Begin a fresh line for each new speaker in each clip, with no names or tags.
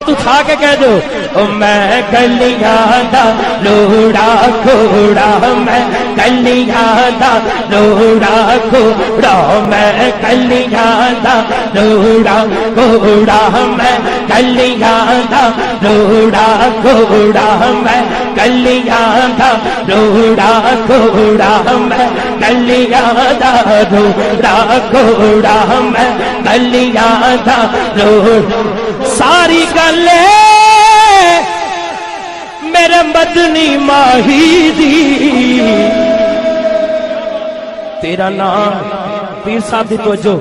اٹھا کے کہہ دو میں گلیاں دا لوڑا کھوڑا میں گلیاں دا لوڑا کھوڑا میں گلیاں دا لوڑا کھوڑا میں گلیاں دا لوڑا کھوڑا میں گلیاں دا لوڑا کھوڑا میں گلیاں دا لوڑا کھوڑا میں گلیاں دا لوڑا ساری گلے میرے مدنی ماہی دی تیرا نام پیر صاحب دی توجہ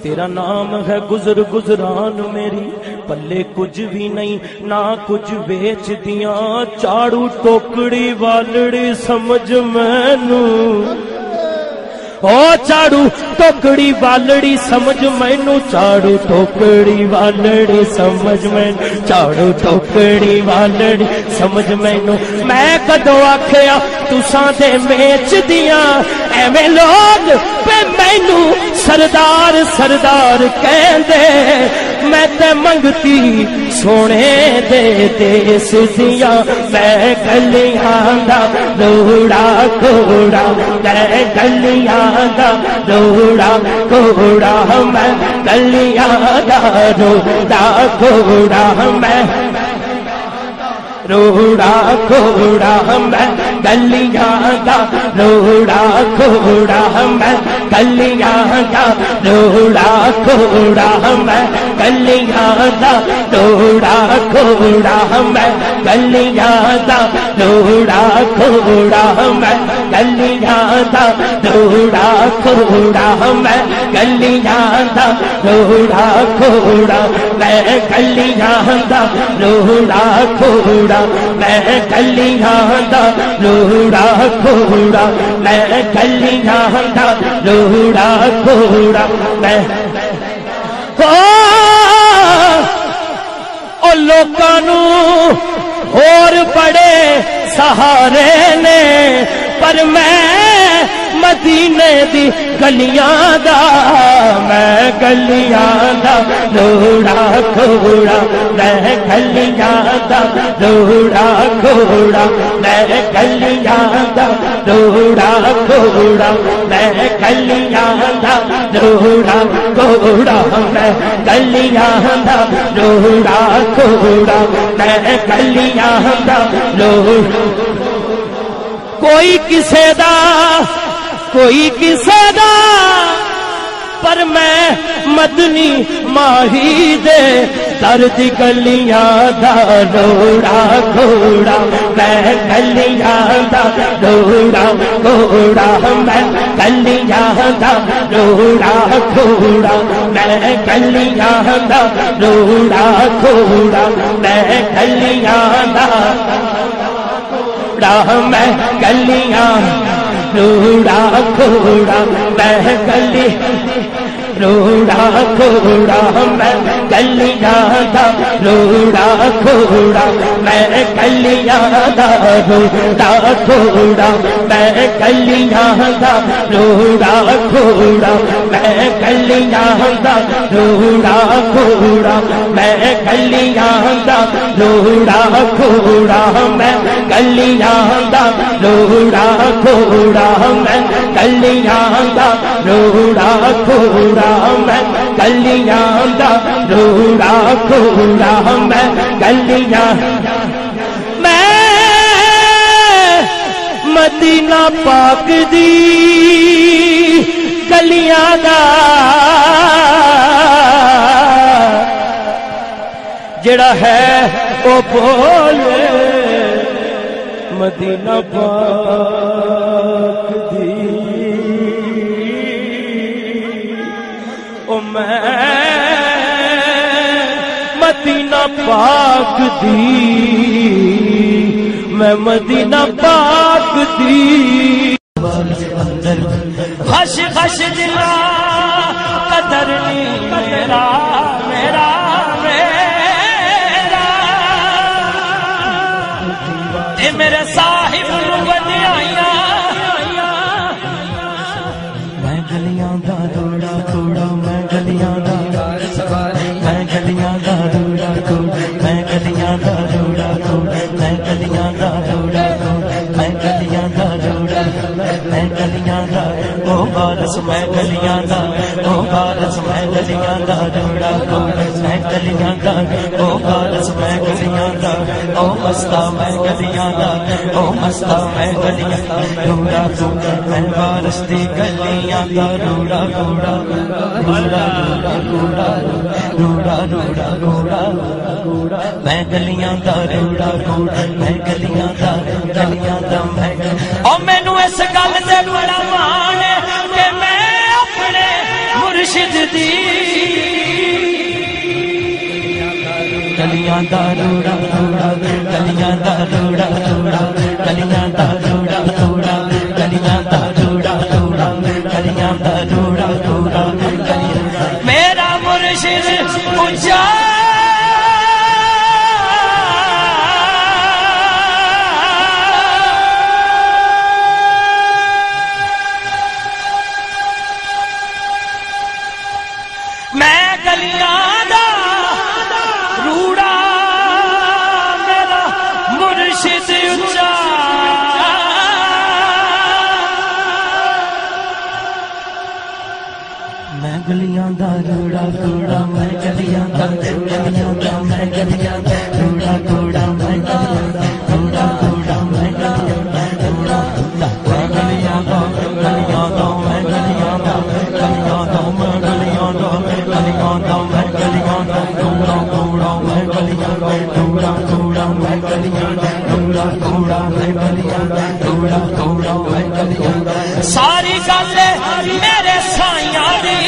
تیرا نام ہے گزر گزران میری پلے کچھ بھی نہیں نہ کچھ بیچ دیاں چاڑو ٹوکڑی والڑی سمجھ مینو او چاڑو ٹوکڑی والڑی سمجھ مینو چاڑو ٹوکڑی والڑی سمجھ مینو چاڑو ٹوکڑی والڑی سمجھ مینو میں کدو آکھیا تساں دے میچ دیاں ایویں لوگ پہ مینو سردار سردار کہندے میں تے منگتی سونے دے دیس دیاں میں گلیاں دا لوڑا کھوڑا میں گلیاں دا لوڑا کھوڑا میں گلیاں دا لوڑا کھوڑا میں روڑا کھوڑا میں گلیاں دا لوڑا کھوڑا میں گلیاں دا لوڑا کھوڑا میں گلیاں دا لوڑا کھوڑا میں گلیاں دا لوڑا کھوڑا میں گلیاں دا لوڑا کھوڑا میں گلیاں دا لوڑا کھوڑا میں گلیاں دا لوڑا کھوڑا میں گلیاں دا لوڑا کھوڑا میں گلیاں دا لوڑا کھوڑا میں او لوکاں نو اور بڑے سہارے نے پر میں مدینے دی گلیاں دا میں گلیاں دا لوڑا کھوڑا میں گلیاں دا لوڑا کھوڑا میں گلیاں دا لوڑا کھوڑا میں گلیاں دا لوڑا کھوڑا میں گلیاں دا لوڑا کھوڑا میں گلیاں دا لوڑا کوئی کسے دا کوئی کسے دا پر میں مدنی ماہی دے درد گلیاں دا لوڑا کھوڑا میں گلیاں دا لوڑا کھوڑا میں گلیاں دا لوڑا کھوڑا میں گلیاں دا لوڑا کھوڑا میں گلیاں دا میں گلیاں لوڑا کھوڑا میں گلی لوڑا کھوڑا میں گلیاں دا لوڑا کھوڑا میں گلیاں دا لوڑا کھوڑا میں گلیاں دا لوڑا کھوڑا میں گلیاں دا لوڑا کھوڑا میں گلیاں دا لوڑا کھوڑا میں گلیاں دا لوڑا کھوڑا میں گلیاں دا لوڑا کھوڑا میں گلیاں دا لوڑا کھوڑا میں گلیاں میں مدینہ پاک دی گلیاں دا جڑا ہے وہ بولے مدینہ پاک دی او میں مدینہ پاک دی میں مدینہ پاک دی خش خش دلا قدر نہیں میرا میرا اے میرے صاحب ودیاں میں گلیاں دا لوڑا کھوڑا میں گلیاں دا میں گلیاں دا لوڑا کھوڑا وارث میں گلیاں دا او وارث میں گلیاں دا روڑا روڑا میں گلیاں دا او وارث میں گلیاں دا او مستا میں گلیاں دا او مستا میں گلیاں دا روڑا روڑا میں وارث دی گلیاں دا روڑا روڑا روڑا روڑا روڑا روڑا روڑا میں گلیاں دا روڑا روڑا میں گلیاں دا میں او مینوں اس گل تے بڑا مان کہ میں اپنے مرشد دی گلیاں دا روڑا روڑا گلیاں دا روڑا روڑا گلیاں دا روڑا روڑا گلیاں دا روڑا روڑا گلیاں دا روڑا روڑا میرا مرشد اونچا گلیاں دا روڑا روڑا میں گلیاں دا گلیاں دا میں گلیاں دا روڑا روڑا میں گلیاں دا روڑا روڑا میں گلیاں دا روڑا گلیاں دا گلیاں دا میں گلیاں دا گلیاں دا میں گلیاں دا گلیاں دا میں گلیاں دا روڑا روڑا میں گلیاں دا روڑا روڑا میں گلیاں دا روڑا روڑا میں گلیاں دا روڑا روڑا میں گلیاں دا ساری گل میرے سائیاں دی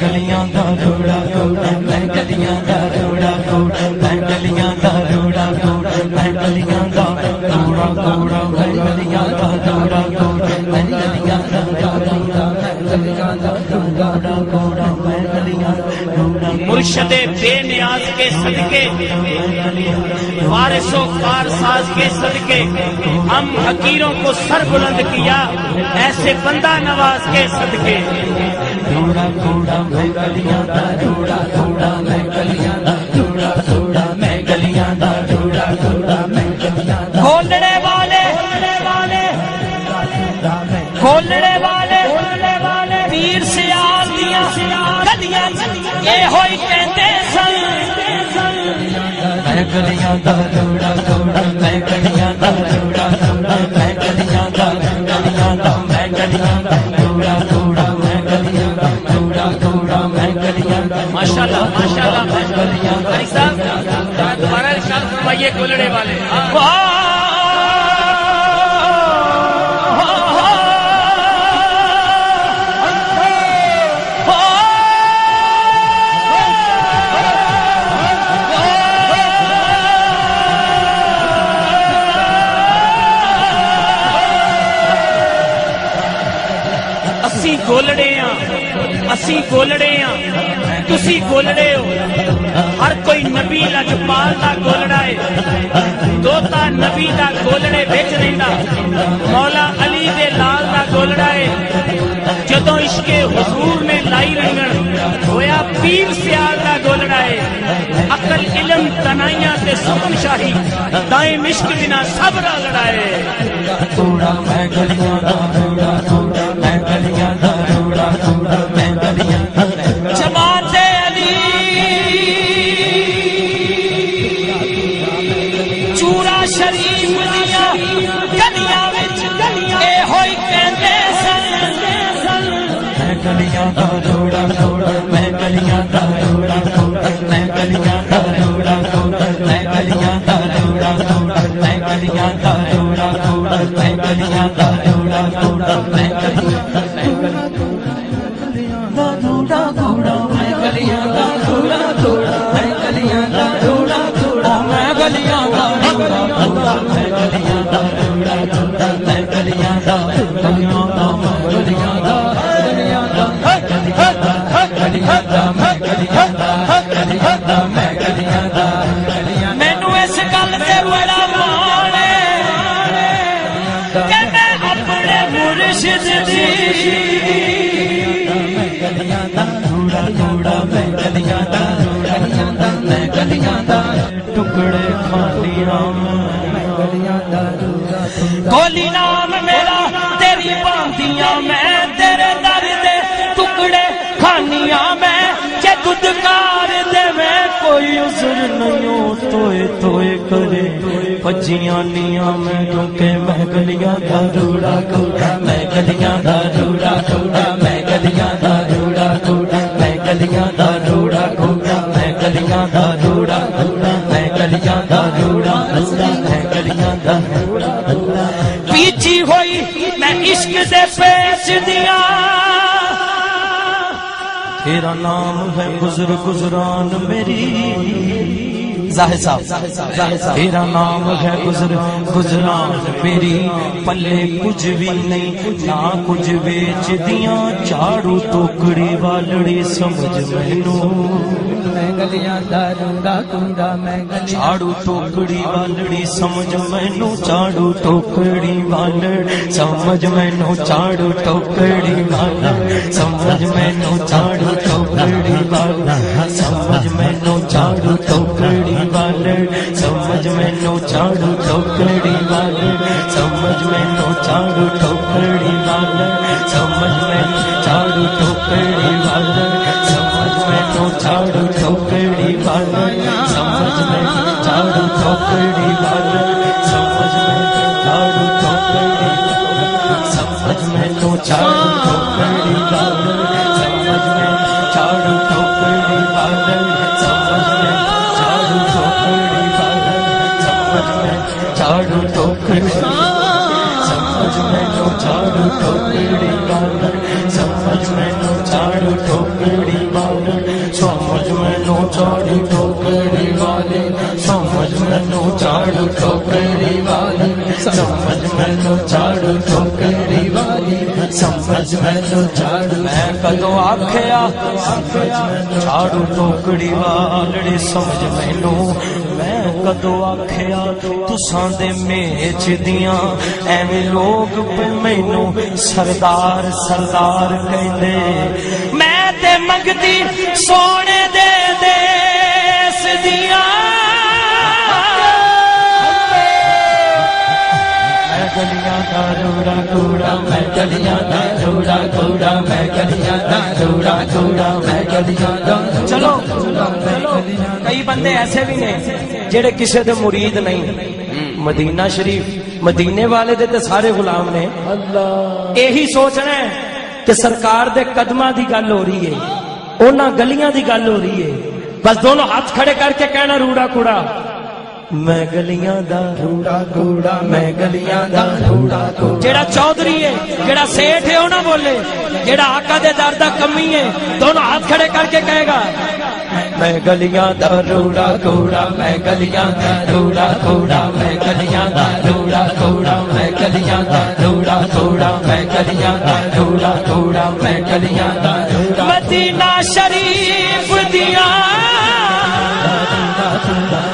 گلیاں دا روڑا روڑا میں گلیاں دا روڑا روڑا میں گلیاں دا روڑا روڑا میں گلیاں دا روڑا روڑا میں گلیاں دا روڑا روڑا میں گلیاں دا روڑا گلیاں دا روڑا روڑا میں گلیاں روڑا
مرشد بے نیاز کے صدقے وارث و کارساز کے صدقے ہم حقیروں کو سر بلند کیا ایسے بندہ نواز کے صدقے
روڑا روڑا میں گلیاں دا روڑا روڑا میں گلیاں دا روڑا روڑا میں گلیاں دا روڑا روڑا میں گلیاں دا کھولنے والے کھولنے والے پیر سیال دیاں گلیاں اے ہوئی کہندے سن میں گلیاں دا روڑا روڑا میں گلیاں دا روڑا روڑا میں گلیاں دا گلیاں دا میں گلیاں دا روڑا روڑا میں گلیاں دا روڑا روڑا میں گلیاں دا
ماشاءاللہ ماشاءاللہ بھائی صاحب دوبارہ ارشاد فرمائیے کھولنے والے اسی گولڑے ہاں تسی گولڑے ہو ہر کوئی نبی لجپال دا گولڑا ہے دوتا نبی دا گولڑے بچ رہندا مولا علی دے لال دا گولڑا ہے جدوں عشق حضور نے لائی رنگن ہویا پیر سیال دا گولڑا ہے عقل علم تنائیاں تے سکن شاہی دائم عشق بنا صبر لڑا ہے
روڑا میں گلیاں دا روڑا روڑا میں گلیاں دا روڑا روڑا میں گلیاں جماعت علی چورا شریف دیاں گلیاں وچ اے ہوئی کہندے سن میں گلیاں دا روڑا روڑا میں گلیاں دا روڑا روڑا میں گلیاں دا روڑا روڑا میں گلیاں دا روڑا روڑا میں گلیاں دا روڑا روڑا میں گلیاں دا روڑا روڑا میں گلیاں دا روڑا روڑا میں گلیاں دا روڑا روڑا میں گلیاں دا روڑا روڑا میں گلیاں دا روڑا روڑا میں گلیاں دا روڑا روڑا میں گلیاں دا گلیاں دا گلیاں دا گلیاں دا گلیاں دا میں گلیاں دا گلیاں دا میں گلیاں دا مینوں اس گل تے بڑا مان ہے کہ میں اپنے مرشد دی گلیاں دا روڑا روڑا میں گلیاں دا گلیاں دا میں گلیاں دا ٹکڑے کھاندی رام میں گلیاں دا روڑا گولی نام میرا خودکار دے میں کوئی عذر نہیں توئے توئے کرے پجیاں نیاں میں ڈھونکے میں گلیاں دا روڑا کوڑا میں گلیاں دا روڑا کوڑا میں گلیاں دا روڑا کوڑا میں گلیاں دا روڑا کوڑا میں گلیاں دا روڑا کوڑا میں گلیاں دا روڑا کوڑا میں گلیاں دا روڑا کوڑا پیچھی ہوئی میں عشق دے پیچ دیا تیرا نام ہے گزر گزران میری ظاہر صاحب تیرا نام ہے گزر گزران میری پلے کچھ بھی نہیں نہ کچھ بیچ دیاں چاڑو ٹوکڑی والڑی سمجھ مینوں میں گلیاں دا روڑا کوڑا میں چاڑو ٹوکڑی والڑی سمجھ مینوں چاڑو ٹوکڑی والڑ سمجھ مینوں چاڑو ٹوکڑی والڑ سمجھ مینوں چاڑو ٹوکڑی والڑ سمجھ مینوں چاڑو ٹوکڑی والڑ سمجھ مینوں چاڑو ٹوکڑی والڑ سمجھ مینوں چاڑو ٹوکڑی والڑ سمجھ مینوں چاڑو ٹوکڑی والڑ سمجھ مینوں چاڑو ٹوکڑی والڑ سمجھ مینوں چاڑو ٹوکڑی والڑ سمجھ مینوں چاڑو ٹوکڑی سمجھ مینوں چاڑو ٹوکڑی والڑ سمجھ مینوں چاڑو ٹوکڑی والڑ سمجھ مینوں چاڑو ٹوکڑی والڑ سمجھ مینوں چاڑو ٹوکڑی سمجھ مینوں چاڑو ٹوکڑی والڑ سمجھ مینوں چاڑو ٹوکڑی والڑ سمجھ مینوں چاڑو ٹوکڑی والڑ سمجھ مینوں چاڑو ٹوکڑی والڑ سمجھ مینوں چاڑو ٹوکڑی والڑ سمجھ مینوں چاڑو میں کدوں آکھیا چاڑو ٹوکڑی والڑ سمجھ مینوں میں کدوں آکھیا تساں دے میچ دیاں ایویں لوگ پہ مینوں سردار سردار کہندے میں تے منگدی سونے دے دیس دیاں گلیاں دا روڑا کوڑا میں گلیاں دا روڑا کوڑا میں گلیاں دا روڑا کوڑا میں گلیاں دا چلو کئی بندے ایسے بھی نے جڑے کسے دے مرید نہیں مدینہ شریف مدینے والے دے تے سارے غلام نے یہی سوچنا ہے کہ سرکار دے قدماں دی گل ہو رہی ہے انہاں گلیاں دی گل ہو رہی ہے بس دونوں ہاتھ کھڑے کر کے کہنا روڑا کوڑا میں گلیاں دا روڑا کوڑا میں گلیاں دا روڑا کوڑا جیڑا چودھری ہے جیڑا سیٹھ ہے انہاں بولے جیڑا آقا دے در دا کمی ہے دونوں ہاتھ کھڑے کر کے کہے گا میں گلیاں دا روڑا کوڑا میں گلیاں دا روڑا کوڑا میں گلیاں دا روڑا کوڑا میں گلیاں دا روڑا کوڑا میں گلیاں دا روڑا کوڑا میں گلیاں دا مدینہ شریف دیاں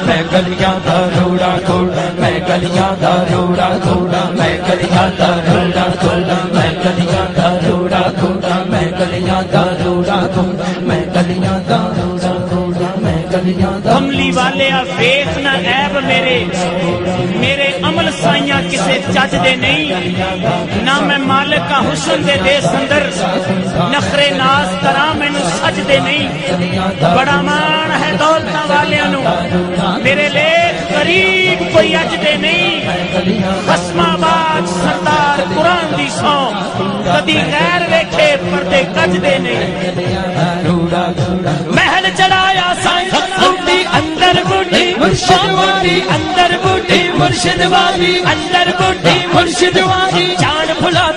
میں گلیاں دا روڑا کوڑا میں گلیاں دا روڑا کوڑا میں گلیاں دا روڑا کوڑا میں گلیاں دا روڑا کوڑا میں گلیاں دا روڑا کوڑا میں گلیاں دا روڑا کوڑا میں گلیاں دا
کملی والے ویکھ نہ عیب میرے عمل سائیاں کسے جج دے نہیں نہ میں مالک کا حسن دے دے سندر نخرے ناز کرا مینوں سج دے نہیں بڑا مان ہے دولتاں والیاں نو میرے لیکھ قریب کوئی اج دے نہیں قسم آباد سردار قرآن دی سو کدی غیر ویکھے پردے کج دے نہیں محل چڑھایا سائیں بوٹی اندر بوٹی مرشد والی اندر بوٹی مرشد والی اندر بوٹی مرشد والی جان بھلا